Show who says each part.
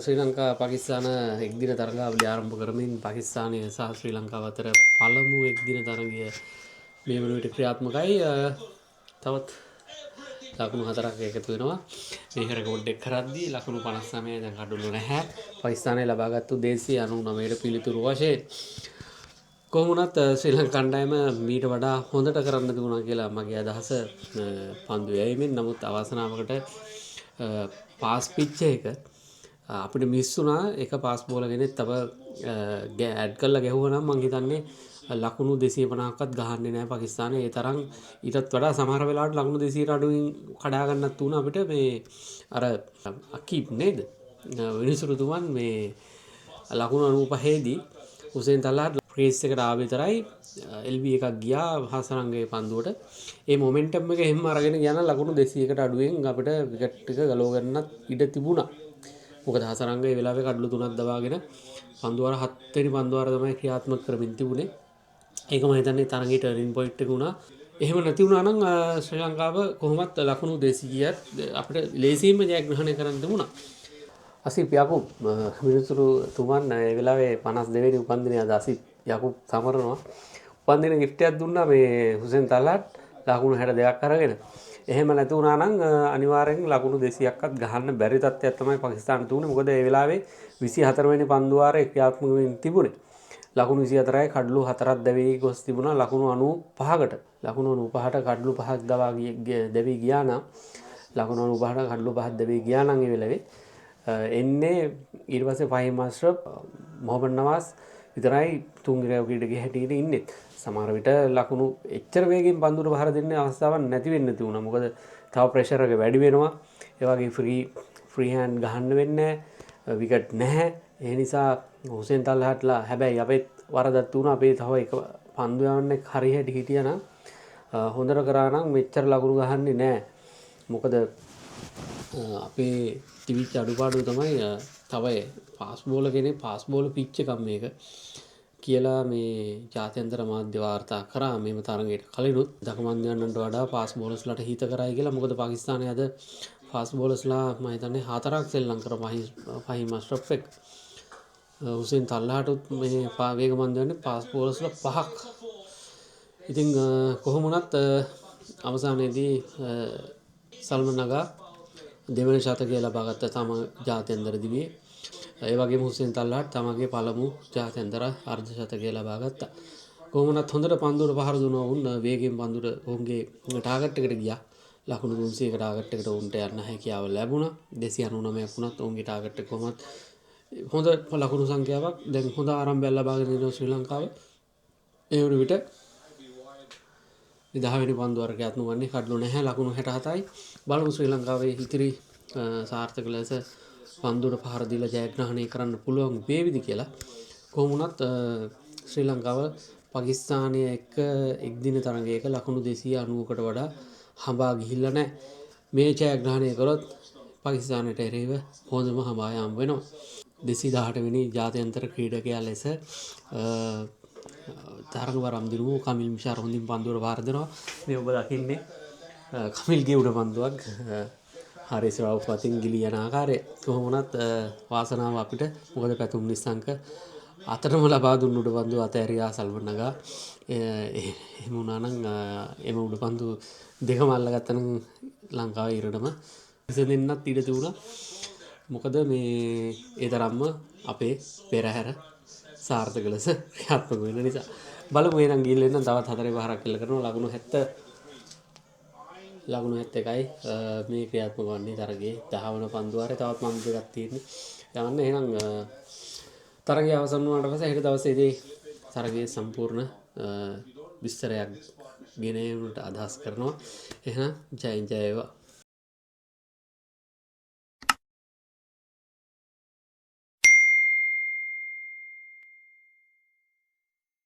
Speaker 1: ශ්‍රී ලංකා පාකිස්තාන එක්දින තරගාවලිය ආරම්භ කරමින් පාකිස්තානය සහ ශ්‍රී ලංකාව අතර පළමු එක්දින තරගය මේ වන විට ක්‍රියාත්මකයි. තවත් ලකුණු 4ක් එකතු වෙනවා. මේක රෙකෝඩ් එක කරද්දී ලකුණු 59 දැන් කඩුණු නැහැ. පාකිස්තානය ලබාගත්තු 299ට පිළිතුරු වශයෙන් කොහොම වුණත් ශ්‍රී ලංකා කණ්ඩායම මීට වඩා හොඳට කරන්න තිබුණා කියලා මගේ අදහස. පන්දු යැවීමෙන් නමුත් අවසනාවකට පාස් පිච් එක අපිට මිස් වුණා. එක පාස් බෝල ගෙනෙත් තව ඇඩ් කරලා ගැහුවා නම් මං හිතන්නේ ලකුණු 250ක්වත් ගහන්නේ නැහැ පාකිස්තානය. ඒ තරම් ඊටත් වඩා සමහර වෙලාවට ලකුණු 200ට අඩුවෙන් කඩා ගන්නත් උණා අපිට. මේ අර අකීබ් නේද විනිසුරුතුමන් මේ ලකුණු 95 දී හුසේන් තල්හාට් ක්‍රීස් එකට ආව විතරයි LB එකක් ගියා හසරංගේ පන්දුවට. ඒ මොමන්ටම් එක එහෙම අරගෙන යන ලකුණු 200කට අඩුවෙන් අපිට විකට් එක ගලව ගන්නත් ඉඩ තිබුණා. මොකද හසරංග ඒ වෙලාවේ කඩලු 3ක් දවාගෙන පන්දුවාර 7 වෙනි පන්දුවාර තමයි ක්‍රියාත්මක කරමින් තිබුණේ. ඒක මම හිතන්නේ තරගයේ ටර්නින් පොයින්ට් එක වුණා. එහෙම නැති වුණා නම් ශ්‍රී ලංකාව කොහොමත් ලකුණු 200ක් අපිට ලේසියෙන්ම ජයග්‍රහණය කරන්න තිබුණා. අසිප් යකුබ් මිනිසුරු තුමන් ඒ වෙලාවේ 52 වෙනි උපන්දිනය අද අසිප් යකුබ් සමරනවා. උපන්දින ගිෆ්ට් එකක් දුන්නා මේ හුසේන් තල්හාට් ලකුණු 62ක් අරගෙන. එහෙම නැති වුණා නම් අනිවාර්යෙන් ලකුණු 200ක්වත් ගහන්න බැරි තත්ත්වයක් තමයි පාකිස්තාන තුනේ. මොකද ඒ වෙලාවේ 24 වෙනි පන්දුවාරේ ක්‍රියාත්මක වෙමින් තිබුණේ. ලකුණු 24යි කඩලු 4ක් දැවී ගොස් තිබුණා ලකුණු 95කට. ලකුණු 95ට කඩලු 5ක් දවා දැවී ගියා නම් ලකුණු 95ට කඩලු 5ක් දැවී ගියා නම් ඒ වෙලාවේ එන්නේ ඊට පස්සේ ෆහීම් අෂ්රෆ් මොහමඩ් නවාස් විතරයි තුන්ගිරාව ක්‍රීඩකයෙක් හැටියට ඉන්නේ. සමහර විට ලකුණු එච්චර වේගෙන් පන්දුවට බහර දෙන්න අවස්ථාවක් නැති වෙන්න තිබුණා. මොකද තව ප්‍රෙෂර් එක වැඩි වෙනවා. ඒ වගේ ෆ්‍රී හෑන්ඩ් ගහන්න වෙන්නේ නැහැ. විකට් නැහැ. ඒ නිසා හුසේන් තල්හාට්ලා හැබැයි අපේ වරදක් තුණා. අපේ තව එක පන්දු යවන්නේ හරි හැටි හිටියා නම් හොඳට කරා නම් මෙච්චර ලකුණු ගහන්නේ නැහැ. මොකද අපේ තිබිච්ච අඩුපාඩුව තමයි තව ෆාස්ට් බෝලර් කෙනෙක් ෆාස්ට් බෝලර් පිච් එකක් මේක කියලා මේ ජාත්‍යන්තර මාධ්‍ය වාර්තා කරා මේම තරගයට කලිනුත් දකමන්දයන්ට වඩා ෆාස්ට් බෝලර්ස්ලාට හිත කරයි කියලා. මොකද පාකිස්තානය අද ෆාස්ට් බෝලර්ස්ලා මම හිතන්නේ 4ක් සෙල්ලම් කරා ෆහීම් අෂ්රෆ් එක්ක. හුසේන් තල්හාටුත් මේ වේගමන්දයන්ගේ ෆාස්ට් බෝලර්ස්ලා 5ක්. ඉතින් කොහොම වුණත් අවසානයේදී සල්මන් නගා දෙවන ශතකය ලබාගත්ත තම ජාත්‍යන්තර දිවියේ. ඒ වගේම හුසේන් තල්හාට් තමගේ පළමු ජාත්‍යන්තර අර්ධ ශතකය ලබා ගත්තා. කොහොම වුණත් හොඳට පන්දුවට පහර දුන්නා වුන් වේගයෙන් පන්දුවට ඔවුන්ගේ ටාගට් එකට ගියා. ලකුණු 300ක ටාගට් එකට උන්ට යන්න හැකියාව ලැබුණා. 299ක් වුණත් ඔවුන්ගේ ටාගට් එක කොහොමත් හොඳ ලකුණු සංඛ්‍යාවක්. දැන් හොඳ ආරම්භයක් ලබාගෙන ඉන්නවා ශ්‍රී ලංකාව. ඒ වුණ විට 10 වෙනි පන්දුවාර ක්‍රියාත්මක වන්නේ කඩලු නැහැ ලකුණු 67යි. බලමු ශ්‍රී ලංකාවේ ඉතිරි සාර්ථක ලෙස පන්දුවට පහර දීලා ජයග්‍රහණය කරන්න පුළුවන් වේවිද කියලා. කොහොම වුණත් ශ්‍රී ලංකාව පාකිස්තානය එක්ක එක්දින තරගයක ලකුණු 290කට වඩා හඹා ගිහිල්ලා නැහැ. මේ ජයග්‍රහණය කරොත් පාකිස්තානයට එරෙහිව හොඳම හඹා යාම වෙනවා. 218 වෙනි ජාත්‍යන්තර ක්‍රීඩකයා ලෙස තරඟ වරම් දිනුව කමිල් මිෂාර් හොඳින් පන්දුවට පාර දෙනවා. මේ ඔබ දකින්නේ කමිල්ගේ උඩ පන්දුවක් හරිස් රවුෆ් අතින් ගිලී යන ආකාරය. කොහොම වුණත් වාසනාව අපිට. මොකද පැතුම් නිස්සංක අතරම ලබා දුන්න උඩ පන්දුව අතෑරියා සල්මන් නගා. එහෙම වුණා නම් එම උඩ පන්දු දෙකම අල්ලගත්තා නම් ලංකාවේ ඉරටම විසඳෙන්නත් ඉඩ තිබුණා. මොකද මේ ඒ තරම්ම අපේ පෙරහැර සාර්ථක ලෙස ක්‍රියාත්මක වෙන නිසා. බලමු එහෙනම් ගිහින් එන්න තවත් 4-5ක් එල්ල කරනවා. ලකුණු 71යි මේ ක්‍රියාත්මක වන්නේ තරගයේ 10 වන පන්දුවාරේ. තවත් පන්දු දෙකක් තියෙන්නේ. යන්න එහෙනම් තරගය අවසන් වුණාට පස්සේ හෙට දවසේදී තරගයේ සම්පූර්ණ විස්තරයක් ගෙන ඒමට අදහස් කරනවා. එහෙනම් ජය ජය වේවා.